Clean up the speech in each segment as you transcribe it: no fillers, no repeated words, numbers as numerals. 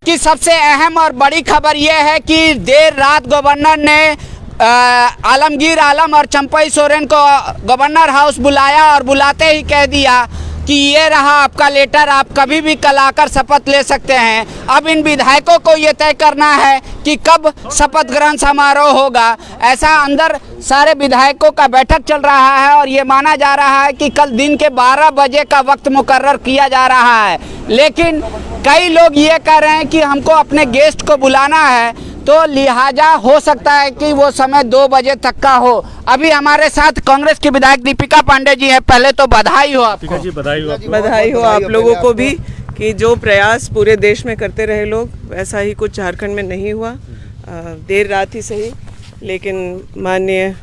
कि सबसे अहम और बड़ी खबर यह है कि देर रात गवर्नर ने आलमगीर आलम और चंपई सोरेन को गवर्नर हाउस बुलाया और बुलाते ही कह दिया कि ये रहा आपका लेटर, आप कभी भी कल आकर शपथ ले सकते हैं। अब इन विधायकों को ये तय करना है कि कब शपथ ग्रहण समारोह होगा। ऐसा अंदर सारे विधायकों का बैठक चल रहा है और ये माना जा रहा है कि कल दिन के 12 बजे का वक्त मुकर्रर किया जा रहा है। लेकिन कई लोग ये कह रहे हैं कि हमको अपने गेस्ट को बुलाना है, तो लिहाजा हो सकता है कि वो समय 2 बजे तक का हो। अभी हमारे साथ कांग्रेस की विधायक दीपिका पांडे जी हैं। पहले तो बधाई हो आपको। जी बधाई हो आप लोगों को भी कि जो प्रयास पूरे देश में करते रहे लोग, वैसा ही कुछ झारखंड में नहीं हुआ। देर रात ही सही, लेकिन माननीय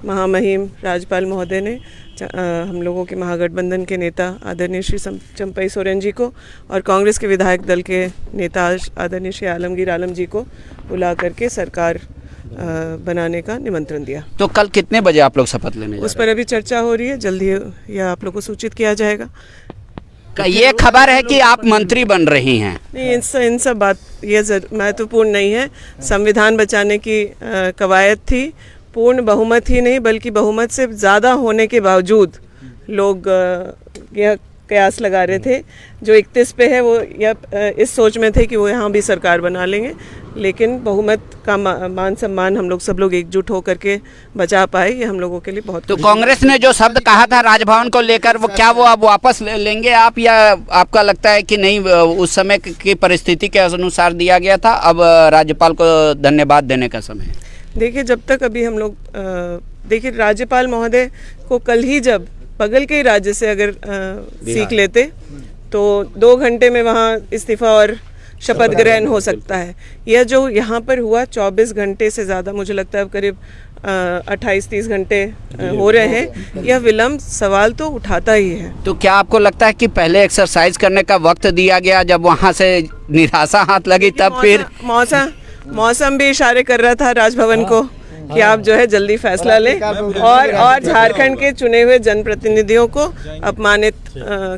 महामहिम राज्यपाल महोदय ने हम लोगों के महागठबंधन के नेता आदरणीय श्री चंपई सोरेन जी को और कांग्रेस के विधायक दल के नेता आदरणीय श्री आलमगीर आलम जी को बुला करके सरकार बनाने का निमंत्रण दिया। तो कल कितने बजे आप लोग शपथ लेने जा रहे हैं? उस पर अभी चर्चा हो रही है, जल्दी यह आप लोग को सूचित किया जाएगा। ये खबर है कि आप मंत्री बन रही हैं। नहीं, इन सब बात ये महत्वपूर्ण नहीं है। संविधान बचाने की कवायद थी। पूर्ण बहुमत ही नहीं बल्कि बहुमत से ज़्यादा होने के बावजूद लोग यह कयास लगा रहे थे, जो 31 पे है वो यह इस सोच में थे कि वो यहाँ भी सरकार बना लेंगे। लेकिन बहुमत का मान सम्मान हम लोग सब लोग एकजुट होकर के बचा पाए, ये हम लोगों के लिए बहुत। तो कांग्रेस ने जो शब्द कहा था राजभवन को लेकर, वो क्या वो अब वापस लेंगे आप, या आपका लगता है कि नहीं उस समय की परिस्थिति के अनुसार दिया गया था, अब राज्यपाल को धन्यवाद देने का समय है? देखिए, जब तक अभी हम लोग देखिए राज्यपाल महोदय को कल ही जब बगल के राज्य से अगर सीख लेते तो 2 घंटे में वहाँ इस्तीफा और शपथ ग्रहण हो सकता है। यह जो यहाँ पर हुआ 24 घंटे से ज़्यादा, मुझे लगता है करीब 28-30 घंटे हो रहे हैं। यह विलम्ब सवाल तो उठाता ही है। तो क्या आपको लगता है कि पहले एक्सरसाइज करने का वक्त दिया गया, जब वहाँ से निराशा हाथ लगी तब फिर मौसम भी इशारे कर रहा था राजभवन को कि आप जो है जल्दी फैसला लें और झारखंड के चुने हुए जनप्रतिनिधियों को अपमानित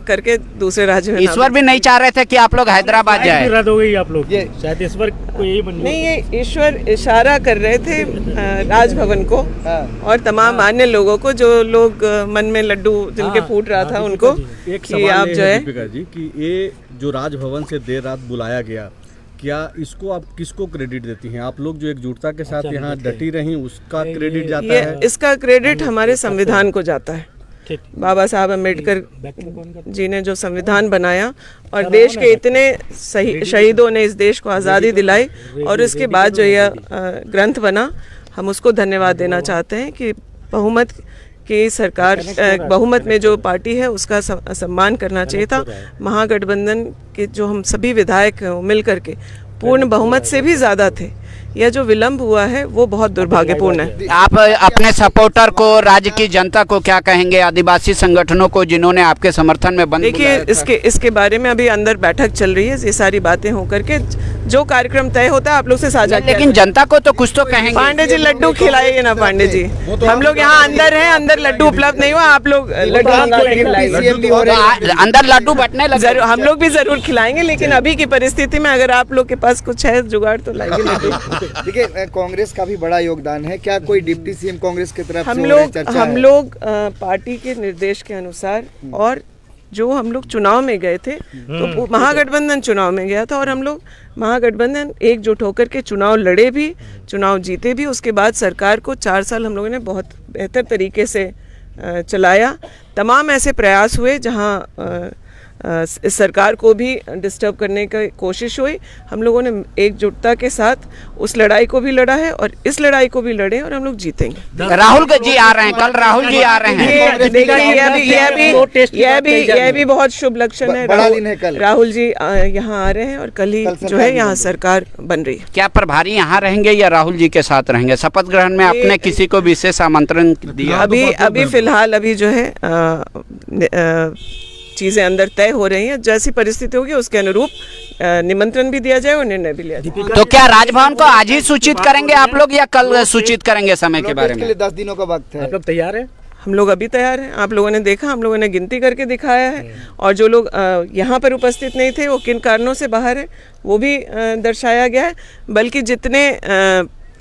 करके दूसरे राज्य में। ईश्वर भी नहीं चाह रहे थे कि आप लोग हैदराबाद जाए। आप लोग शायद ईश्वर को यही नहीं, ये ईश्वर इशारा कर रहे थे राजभवन को और तमाम अन्य लोगों को, जो लोग मन में लड्डू जिनके फूट रहा था उनको, कि आप जो है दीपिका जी कि ये जो राजभवन से देर रात बुलाया गया, क्या इसको आप किसको क्रेडिट देती हैं? आप लोग जो एकजुटता के साथ यहाँ डटी रही, उसका क्रेडिट जाता है? इसका क्रेडिट हमारे संविधान को जाता है। बाबा साहब अम्बेडकर जी ने जो संविधान बनाया और देश के इतने शहीदों ने इस देश को आज़ादी दिलाई, और इसके बाद जो यह ग्रंथ बना, हम उसको धन्यवाद देना चाहते हैं कि बहुमत की सरकार, बहुमत में जो पार्टी है उसका सम्मान करना चाहिए था। महागठबंधन के जो हम सभी विधायक हैं वो मिल करके पूर्ण बहुमत से भी ज़्यादा थे। यह जो विलंब हुआ है वो बहुत दुर्भाग्यपूर्ण है। आप अपने सपोर्टर को, राज्य की जनता को क्या कहेंगे, आदिवासी संगठनों को जिन्होंने आपके समर्थन में बंद? देखिए, इसके बारे में अभी अंदर बैठक चल रही है। ये सारी बातें होकर के जो कार्यक्रम तय होता है आप लोग से साझा, लेकिन जनता को तो कुछ तो कहेंगे। पांडे जी लड्डू खिलाइए ना पांडे जी, हम लोग यहाँ अंदर हैं, अंदर लड्डू उपलब्ध नहीं हुआ, आप लोग लड्डू अंदर लड्डू बटने लगे, हम लोग भी जरूर खिलाएंगे। लेकिन अभी की परिस्थिति में अगर आप लोग के पास कुछ है जुगाड़ तो लाइए लड्डू। देखिए, कांग्रेस का भी बड़ा योगदान है। क्या कोई डिप्टी सीएम कांग्रेस की तरफ हम लोग पार्टी के निर्देश के अनुसार, और जो हम लोग चुनाव में गए थे, तो महागठबंधन चुनाव में गया था और हम लोग महागठबंधन एकजुट होकर के चुनाव लड़े भी, चुनाव जीते भी। उसके बाद सरकार को 4 साल हम लोगों ने बहुत बेहतर तरीके से चलाया। तमाम ऐसे प्रयास हुए जहां इस सरकार को भी डिस्टर्ब करने की कोशिश हुई। हम लोगों ने एकजुटता के साथ उस लड़ाई को भी लड़ा है और इस लड़ाई को भी लड़े, और हम लोग जीतेंगे। राहुल जी आ रहे हैं, कल राहुल जी आ रहे हैं। यह भी बहुत शुभ लक्षण है। राहुल जी यहाँ आ रहे हैं और कल ही जो है यहाँ सरकार बन रही है। क्या प्रभारी यहाँ रहेंगे या राहुल जी के साथ रहेंगे? शपथ ग्रहण में आपने किसी को विशेष आमंत्रण दिया? अभी फिलहाल अभी जो है चीज़ें अंदर तय हो रही हैं। जैसी परिस्थिति होगी उसके अनुरूप निमंत्रण भी दिया जाए और निर्णय भी लिया जाए। तो क्या राजभवन को आज ही सूचित करेंगे आप लोग या कल सूचित करेंगे? समय के बारे में 10 दिनों का वक्त है। आप लोग तैयार हैं? हम लोग अभी तैयार हैं। आप लोगों ने देखा, हम लोगों ने गिनती करके दिखाया है, और जो लोग यहाँ पर उपस्थित नहीं थे वो किन कारणों से बाहर है वो भी दर्शाया गया है। बल्कि जितने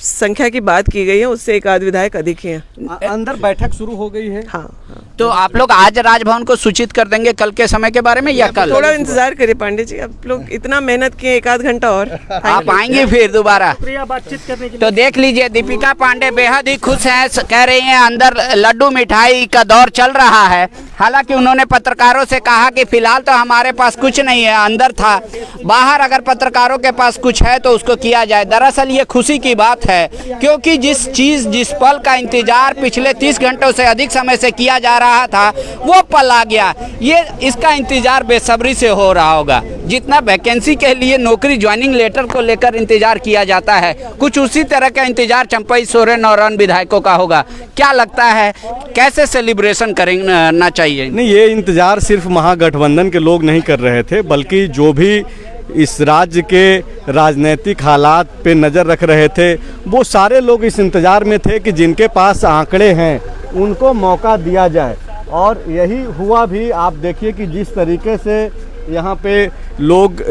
संख्या की बात की गई है उससे एक आध विधायक अधिक ही हैं। अंदर बैठक शुरू हो गई है। हाँ। तो आप लोग आज राजभवन को सूचित कर देंगे कल के समय के बारे में या कल? थोड़ा इंतजार करिए पांडे जी, आप लोग इतना मेहनत किए, एक आध घंटा और आप आएंगे फिर दोबारा। शुक्रिया बातचीत करने के लिए। तो देख लीजिए, दीपिका पांडे बेहद ही खुश हैं, कह रही हैं अंदर लड्डू मिठाई का दौर चल रहा है। हालांकि उन्होंने पत्रकारों से कहा कि फिलहाल तो हमारे पास कुछ नहीं है, अंदर था, बाहर अगर पत्रकारों के पास कुछ है तो उसको किया जाए। दरअसल ये खुशी की बात है, क्योंकि जिस पल का इंतजार पिछले 30 घंटों से अधिक समय से किया जा रहा था वो पल आ गया। ये इसका इंतजार बेसब्री से हो रहा होगा। जितना वैकेंसी के लिए नौकरी ज्वाइनिंग लेटर को लेकर इंतजार किया जाता है, कुछ उसी तरह का इंतजार चंपई सोरेन और अन्य विधायकों का होगा। क्या लगता है कैसे सेलिब्रेशन करना चाहिए? नहीं, ये इंतजार सिर्फ महागठबंधन के लोग नहीं कर रहे थे, बल्कि जो भी इस राज्य के राजनीतिक हालात पे नज़र रख रहे थे वो सारे लोग इस इंतज़ार में थे कि जिनके पास आंकड़े हैं उनको मौका दिया जाए। और यही हुआ भी। आप देखिए कि जिस तरीके से यहाँ पे लोग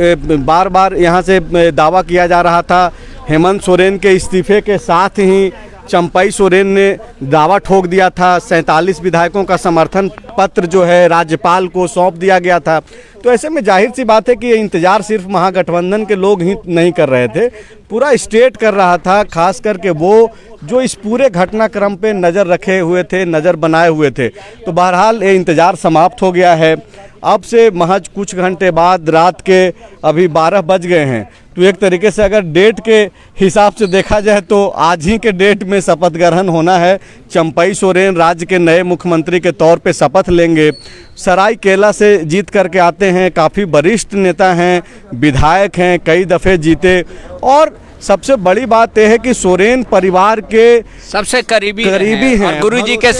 बार बार यहाँ से दावा किया जा रहा था, हेमंत सोरेन के इस्तीफे के साथ ही चंपई सोरेन ने दावा ठोक दिया था। 47 विधायकों का समर्थन पत्र जो है राज्यपाल को सौंप दिया गया था। तो ऐसे में जाहिर सी बात है कि ये इंतजार सिर्फ महागठबंधन के लोग ही नहीं कर रहे थे, पूरा स्टेट कर रहा था। खास करके वो जो इस पूरे घटनाक्रम पे नज़र रखे हुए थे, नज़र बनाए हुए थे। तो बहरहाल ये इंतजार समाप्त हो गया है। अब से महज कुछ घंटे बाद, रात के अभी 12 बज गए हैं, तो एक तरीके से अगर डेट के हिसाब से देखा जाए तो आज ही के डेट में शपथ ग्रहण होना है। चंपई सोरेन राज्य के नए मुख्यमंत्री के तौर पे शपथ लेंगे। सरायकेला से जीत करके आते हैं, काफ़ी वरिष्ठ नेता हैं, विधायक हैं, कई दफ़े जीते, और सबसे बड़ी बात यह है कि सोरेन परिवार के सबसे करीबी हैं और गुरुजी के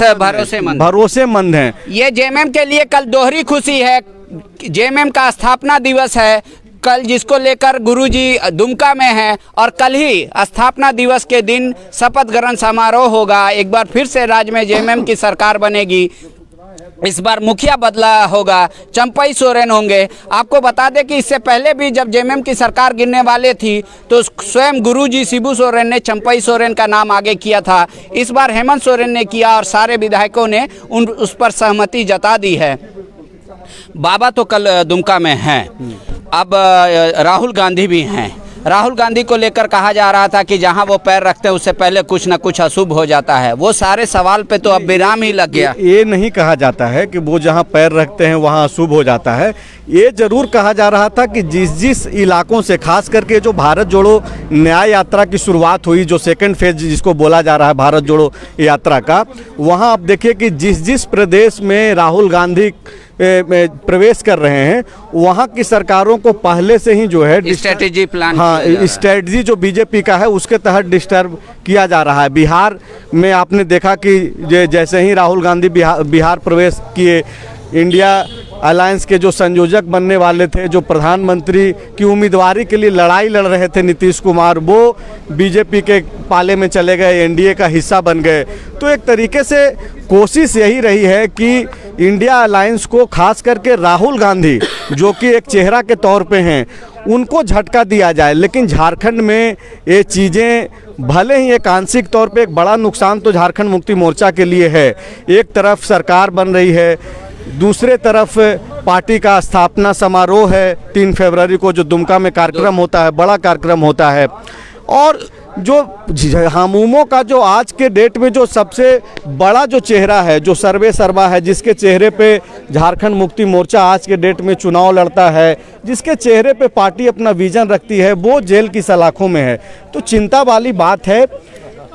भरोसेमंद हैं। ये जेएमएम के लिए कल दोहरी खुशी है। जेएमएम का स्थापना दिवस है कल, जिसको लेकर गुरुजी दुमका में हैं, और कल ही स्थापना दिवस के दिन शपथ ग्रहण समारोह होगा। एक बार फिर से राज्य में जेएमएम की सरकार बनेगी। इस बार मुखिया बदला होगा, चंपई सोरेन होंगे। आपको बता दें कि इससे पहले भी जब जेएमएम की सरकार गिरने वाले थी तो स्वयं गुरुजी शिबू सोरेन ने चंपई सोरेन का नाम आगे किया था। इस बार हेमंत सोरेन ने किया और सारे विधायकों ने उस पर सहमति जता दी है। बाबा तो कल दुमका में हैं, अब राहुल गांधी भी हैं। राहुल गांधी को लेकर कहा जा रहा था कि जहां वो पैर रखते हैं उससे पहले कुछ ना कुछ अशुभ हो जाता है। वो सारे सवाल पे तो अब विराम ही लग गया। ये नहीं कहा जाता है कि वो जहां पैर रखते हैं वहां अशुभ हो जाता है। ये जरूर कहा जा रहा था कि जिस इलाकों से, खास करके जो भारत जोड़ो न्याय यात्रा की शुरुआत हुई, जो सेकंड फेज जिसको बोला जा रहा है भारत जोड़ो यात्रा का, वहां आप देखिए कि जिस प्रदेश में राहुल गांधी प्रवेश कर रहे हैं वहाँ की सरकारों को पहले से ही जो है स्ट्रेटेजी प्लान, हाँ, स्ट्रेटजी जो बीजेपी का है उसके तहत डिस्टर्ब किया जा रहा है। बिहार में आपने देखा कि जैसे ही राहुल गांधी बिहार प्रवेश किए, इंडिया अलायंस के जो संयोजक बनने वाले थे, जो प्रधानमंत्री की उम्मीदवारी के लिए लड़ाई लड़ रहे थे नीतीश कुमार, वो बीजेपी के पाले में चले गए, एनडीए का हिस्सा बन गए। तो एक तरीके से कोशिश यही रही है कि इंडिया अलायंस को, खास करके राहुल गांधी जो कि एक चेहरा के तौर पे हैं, उनको झटका दिया जाए। लेकिन झारखंड में ये चीज़ें भले ही एक आंशिक तौर पे एक बड़ा नुकसान तो झारखंड मुक्ति मोर्चा के लिए है। एक तरफ सरकार बन रही है, दूसरे तरफ पार्टी का स्थापना समारोह है 3 फरवरी को, जो दुमका में कार्यक्रम होता है, बड़ा कार्यक्रम होता है। और जो हमूमों का जो आज के डेट में जो सबसे बड़ा जो चेहरा है, जो सर्वे सर्वा है, जिसके चेहरे पे झारखंड मुक्ति मोर्चा आज के डेट में चुनाव लड़ता है, जिसके चेहरे पे पार्टी अपना विजन रखती है, वो जेल की सलाखों में है। तो चिंता वाली बात है,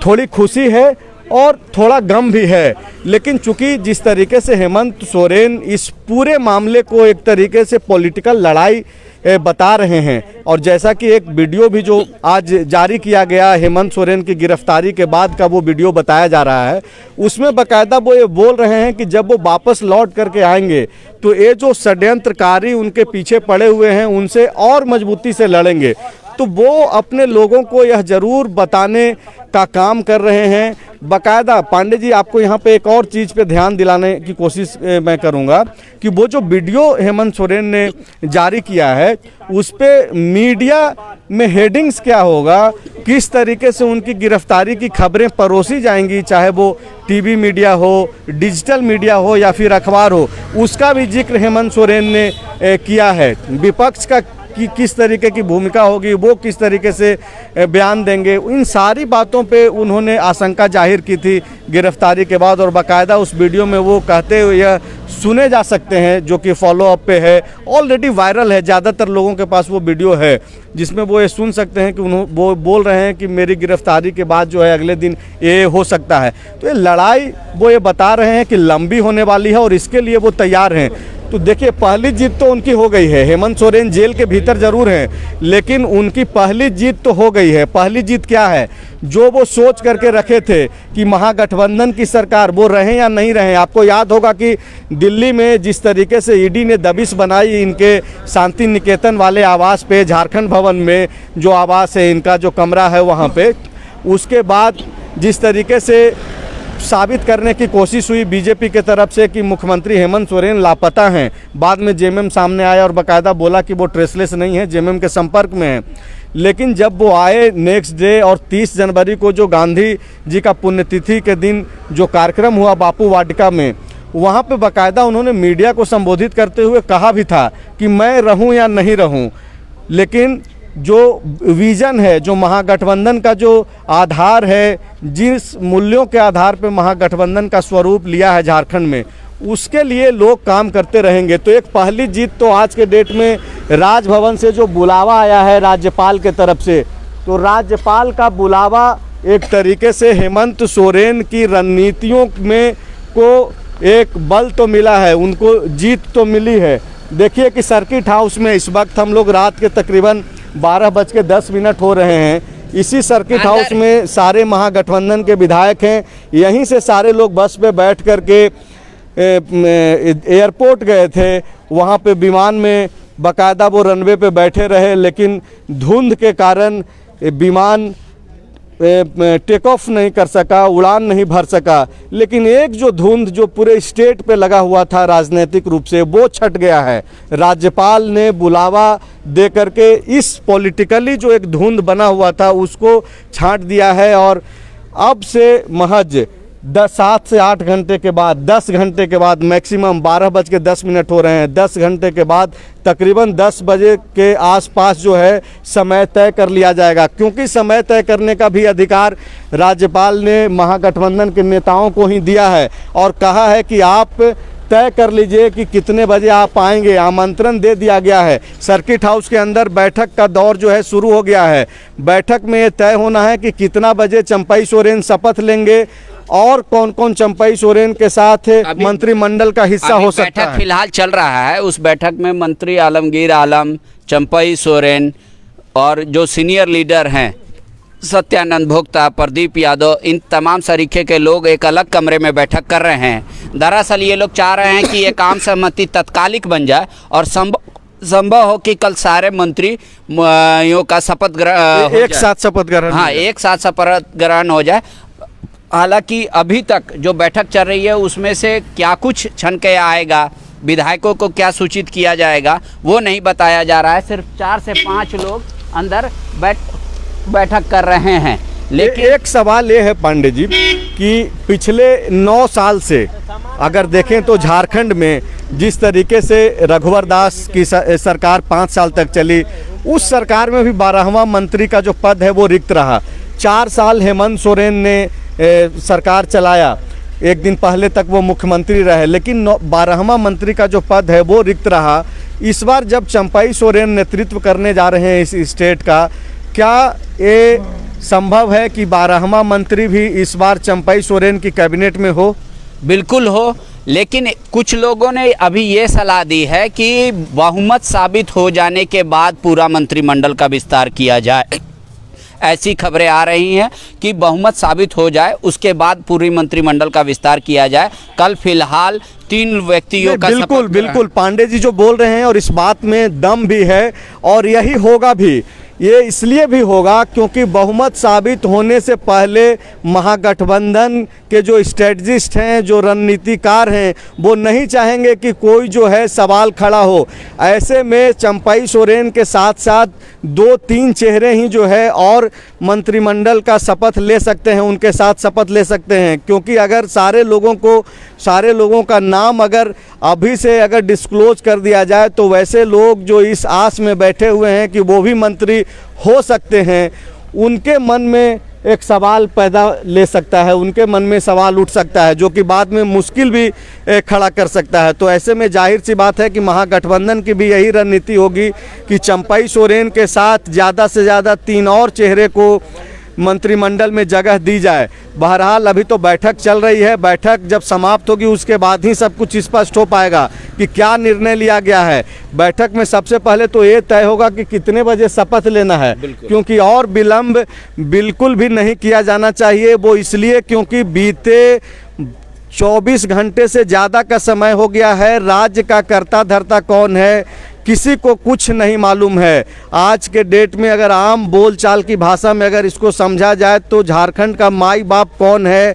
थोड़ी खुशी है और थोड़ा गम भी है। लेकिन चूंकि जिस तरीके से हेमंत सोरेन इस पूरे मामले को एक तरीके से पॉलिटिकल लड़ाई बता रहे हैं, और जैसा कि एक वीडियो भी जो आज जारी किया गया हेमंत सोरेन की गिरफ्तारी के बाद का वो वीडियो बताया जा रहा है, उसमें बाकायदा वो ये बोल रहे हैं कि जब वो वापस लौट करके आएंगे तो ये जो षड्यंत्रकारी उनके पीछे पड़े हुए हैं उनसे और मजबूती से लड़ेंगे। तो वो अपने लोगों को यह ज़रूर बताने का काम कर रहे हैं बाकायदा पांडे जी आपको यहाँ पे एक और चीज़ पे ध्यान दिलाने की कोशिश मैं करूँगा कि वो जो वीडियो हेमंत सोरेन ने जारी किया है उस पे मीडिया में हेडिंग्स क्या होगा, किस तरीके से उनकी गिरफ्तारी की खबरें परोसी जाएंगी, चाहे वो टीवी मीडिया हो, डिजिटल मीडिया हो या फिर अखबार हो, उसका भी जिक्र हेमंत सोरेन ने किया है। विपक्ष का कि किस तरीके की भूमिका होगी, वो किस तरीके से बयान देंगे, इन सारी बातों पे उन्होंने आशंका जाहिर की थी गिरफ्तारी के बाद। और बाकायदा उस वीडियो में वो कहते हुए यह सुने जा सकते हैं, जो कि फॉलो अप पे है, ऑलरेडी वायरल है, ज़्यादातर लोगों के पास वो वीडियो है, जिसमें वो ये सुन सकते हैं कि वो बोल रहे हैं कि मेरी गिरफ्तारी के बाद जो है अगले दिन ये हो सकता है। तो ये लड़ाई वो ये बता रहे हैं कि लंबी होने वाली है और इसके लिए वो तैयार हैं। तो देखिए, पहली जीत तो उनकी हो गई है। हेमंत सोरेन जेल के भीतर जरूर हैं, लेकिन उनकी पहली जीत तो हो गई है। पहली जीत क्या है? जो वो सोच करके रखे थे कि महागठबंधन की सरकार, वो रहें या नहीं रहें। आपको याद होगा कि दिल्ली में जिस तरीके से ईडी ने दबिश बनाई इनके शांति निकेतन वाले आवास पे, झारखंड भवन में जो आवास है इनका, जो कमरा है वहाँ पे, उसके बाद जिस तरीके से साबित करने की कोशिश हुई बीजेपी के तरफ से कि मुख्यमंत्री हेमंत सोरेन लापता हैं। बाद में जेएमएम सामने आया और बाकायदा बोला कि वो ट्रेसलेस नहीं है, जेएमएम के संपर्क में है। लेकिन जब वो आए नेक्स्ट डे और 30 जनवरी को जो गांधी जी का पुण्यतिथि के दिन जो कार्यक्रम हुआ बापू वाटिका में, वहाँ पे बाकायदा उन्होंने मीडिया को संबोधित करते हुए कहा भी था कि मैं रहूँ या नहीं रहूँ, लेकिन जो विज़न है, जो महागठबंधन का जो आधार है, जिस मूल्यों के आधार पर महागठबंधन का स्वरूप लिया है झारखंड में, उसके लिए लोग काम करते रहेंगे। तो एक पहली जीत तो आज के डेट में राजभवन से जो बुलावा आया है राज्यपाल के तरफ से, तो राज्यपाल का बुलावा एक तरीके से हेमंत सोरेन की रणनीतियों में को एक बल तो मिला है, उनको जीत तो मिली है। देखिए कि सर्किट हाउस में इस वक्त हम लोग रात के तकरीबन 12:10 हो रहे हैं। इसी सर्किट हाउस में सारे महागठबंधन के विधायक हैं। यहीं से सारे लोग बस पे बैठ कर के एयरपोर्ट गए थे। वहाँ पे विमान में बाकायदा वो रनवे पे बैठे रहे, लेकिन धुंध के कारण विमान टेक ऑफ नहीं कर सका, उड़ान नहीं भर सका। लेकिन एक जो धुंध जो पूरे स्टेट पे लगा हुआ था राजनीतिक रूप से, वो छट गया है। राज्यपाल ने बुलावा दे करके इस पॉलिटिकली जो एक धुंध बना हुआ था उसको छांट दिया है। और अब से महज 7 से 8 घंटे के बाद, 10 घंटे के बाद, मैक्सिमम 12:10 हो रहे हैं, 10 घंटे के बाद तकरीबन 10 बजे के आसपास जो है समय तय कर लिया जाएगा। क्योंकि समय तय करने का भी अधिकार राज्यपाल ने महागठबंधन के नेताओं को ही दिया है और कहा है कि आप तय कर लीजिए कि कितने बजे आप आएंगे। आमंत्रण दे दिया गया है। सर्किट हाउस के अंदर बैठक का दौर जो है शुरू हो गया है। बैठक में ये तय होना है कि कितना बजे चंपई सोरेन शपथ लेंगे और कौन कौन चंपई सोरेन के साथ मंत्रिमंडल का हिस्सा हो सकता है। फिलहाल चल रहा है। उस बैठक में मंत्री आलमगीर आलम, चंपई सोरेन और जो सीनियर लीडर हैं सत्यानंद भोक्ता, प्रदीप यादव, इन तमाम सरीखे के लोग एक अलग कमरे में बैठक कर रहे हैं। दरअसल ये लोग चाह रहे हैं कि ये काम सहमति तत्कालिक बन जाए और संभव हो कि कल सारे मंत्रियों का शपथ ग्रहण एक साथ शपथ ग्रहण, हाँ, एक साथ शपथ ग्रहण हो जाए। हालांकि अभी तक जो बैठक चल रही है उसमें से क्या कुछ छन के आएगा, विधायकों को क्या सूचित किया जाएगा, वो नहीं बताया जा रहा है। सिर्फ 4 से 5 लोग अंदर बैठक कर रहे हैं। लेकिन एक सवाल ये है पांडे जी कि पिछले 9 साल से अगर देखें तो झारखंड में जिस तरीके से रघुवर दास की सरकार 5 साल तक चली, उस सरकार में भी 12वां मंत्री का जो पद है वो रिक्त रहा। 4 साल हेमंत सोरेन ने सरकार चलाया, एक दिन पहले तक वो मुख्यमंत्री रहे, लेकिन 12वां मंत्री का जो पद है वो रिक्त रहा। इस बार जब चंपई सोरेन नेतृत्व करने जा रहे हैं इस स्टेट का, क्या ये संभव है कि 12वां मंत्री भी इस बार चंपई सोरेन की कैबिनेट में हो? बिल्कुल हो, लेकिन कुछ लोगों ने अभी ये सलाह दी है कि बहुमत साबित हो जाने के बाद पूरा मंत्रिमंडल का विस्तार किया जाए। ऐसी खबरें आ रही हैं कि बहुमत साबित हो जाए उसके बाद पूरी मंत्रिमंडल का विस्तार किया जाए। कल फिलहाल 3 व्यक्तियों का बिल्कुल पांडे जी जो बोल रहे हैं और इस बात में दम भी है और यही होगा भी, ये इसलिए भी होगा क्योंकि बहुमत साबित होने से पहले महागठबंधन के जो स्ट्रेटजिस्ट हैं, जो रणनीतिकार हैं, वो नहीं चाहेंगे कि कोई जो है सवाल खड़ा हो। ऐसे में चंपाई सोरेन के साथ साथ 2-3 चेहरे ही जो है और मंत्रिमंडल का शपथ ले सकते हैं, उनके साथ शपथ ले सकते हैं। क्योंकि अगर सारे लोगों का नाम अगर अभी से अगर डिस्क्लोज कर दिया जाए तो वैसे लोग जो इस आस में बैठे हुए हैं कि वो भी मंत्री हो सकते हैं, उनके मन में एक सवाल पैदा ले सकता है, उनके मन में सवाल उठ सकता है, जो कि बाद में मुश्किल भी खड़ा कर सकता है। तो ऐसे में जाहिर सी बात है कि महागठबंधन की भी यही रणनीति होगी कि चंपाई सोरेन के साथ ज़्यादा से ज़्यादा 3 और चेहरे को मंत्रिमंडल में जगह दी जाए। बहरहाल अभी तो बैठक चल रही है, बैठक जब समाप्त होगी उसके बाद ही सब कुछ स्पष्ट हो पाएगा कि क्या निर्णय लिया गया है। बैठक में सबसे पहले तो ये तय होगा कि कितने बजे शपथ लेना है, क्योंकि और विलंब बिल्कुल भी नहीं किया जाना चाहिए। वो इसलिए क्योंकि बीते 24 घंटे से ज़्यादा का समय हो गया है, राज्य का कर्ता धर्ता कौन है किसी को कुछ नहीं मालूम है। आज के डेट में अगर आम बोलचाल की भाषा में अगर इसको समझा जाए तो झारखंड का माई बाप कौन है,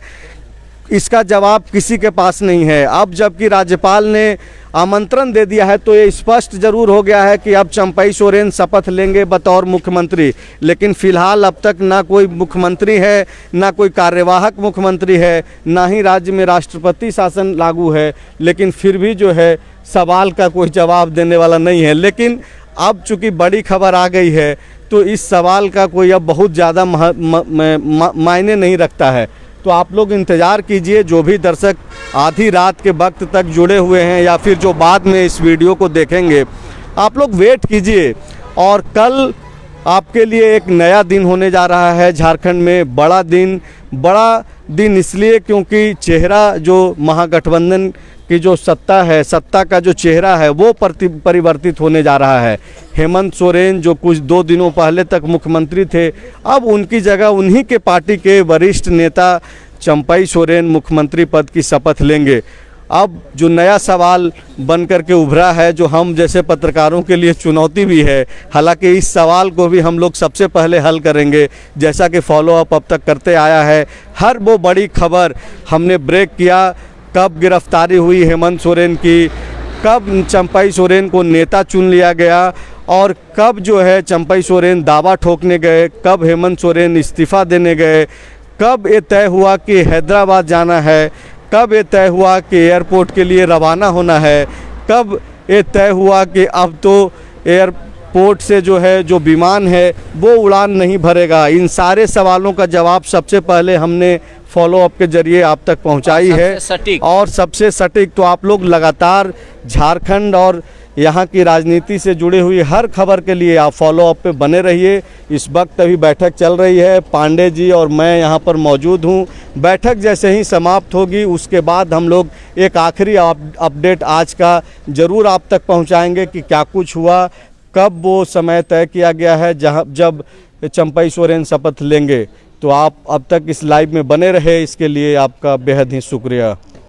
इसका जवाब किसी के पास नहीं है। अब जबकि राज्यपाल ने आमंत्रण दे दिया है तो ये स्पष्ट जरूर हो गया है कि अब चंपाई सोरेन शपथ लेंगे बतौर मुख्यमंत्री। लेकिन फिलहाल अब तक ना कोई मुख्यमंत्री है, ना कोई कार्यवाहक मुख्यमंत्री है, ना ही राज्य में राष्ट्रपति शासन लागू है। लेकिन फिर भी जो है सवाल का कोई जवाब देने वाला नहीं है। लेकिन अब चूंकि बड़ी खबर आ गई है तो इस सवाल का कोई अब बहुत ज़्यादा मायने नहीं रखता है। तो आप लोग इंतज़ार कीजिए, जो भी दर्शक आधी रात के वक्त तक जुड़े हुए हैं या फिर जो बाद में इस वीडियो को देखेंगे, आप लोग वेट कीजिए। और कल आपके लिए एक नया दिन होने जा रहा है झारखंड में। बड़ा दिन इसलिए क्योंकि चेहरा जो महागठबंधन की जो सत्ता है, सत्ता का जो चेहरा है वो परिवर्तित होने जा रहा है। हेमंत सोरेन जो कुछ 2 दिनों पहले तक मुख्यमंत्री थे, अब उनकी जगह उन्हीं के पार्टी के वरिष्ठ नेता चंपाई सोरेन मुख्यमंत्री पद की शपथ लेंगे। अब जो नया सवाल बन कर के उभरा है, जो हम जैसे पत्रकारों के लिए चुनौती भी है, हालांकि इस सवाल को भी हम लोग सबसे पहले हल करेंगे, जैसा कि फॉलोअप अब तक करते आया है। हर वो बड़ी खबर हमने ब्रेक किया, कब गिरफ्तारी हुई हेमंत सोरेन की, कब चंपाई सोरेन को नेता चुन लिया गया और कब जो है चंपाई सोरेन दावा ठोकने गए, कब हेमंत सोरेन इस्तीफ़ा देने गए, कब ये तय हुआ कि हैदराबाद जाना है, कब ये तय हुआ कि एयरपोर्ट के लिए रवाना होना है, कब ये तय हुआ कि अब तो एयरपोर्ट से जो है जो विमान है वो उड़ान नहीं भरेगा। इन सारे सवालों का जवाब सबसे पहले हमने फॉलोअप के जरिए आप तक पहुंचाई है। और सबसे सटीक तो आप लोग लगातार झारखंड और यहाँ की राजनीति से जुड़ी हुई हर खबर के लिए आप फॉलोअप पे बने रहिए। इस वक्त अभी बैठक चल रही है, पांडे जी और मैं यहाँ पर मौजूद हूँ। बैठक जैसे ही समाप्त होगी उसके बाद हम लोग एक आखिरी अपडेट आज का ज़रूर आप तक पहुँचाएँगे कि क्या कुछ हुआ, कब वो समय तय किया गया है जब चंपाई सोरेन शपथ लेंगे। तो आप अब तक इस लाइव में बने रहे, इसके लिए आपका बेहद ही शुक्रिया।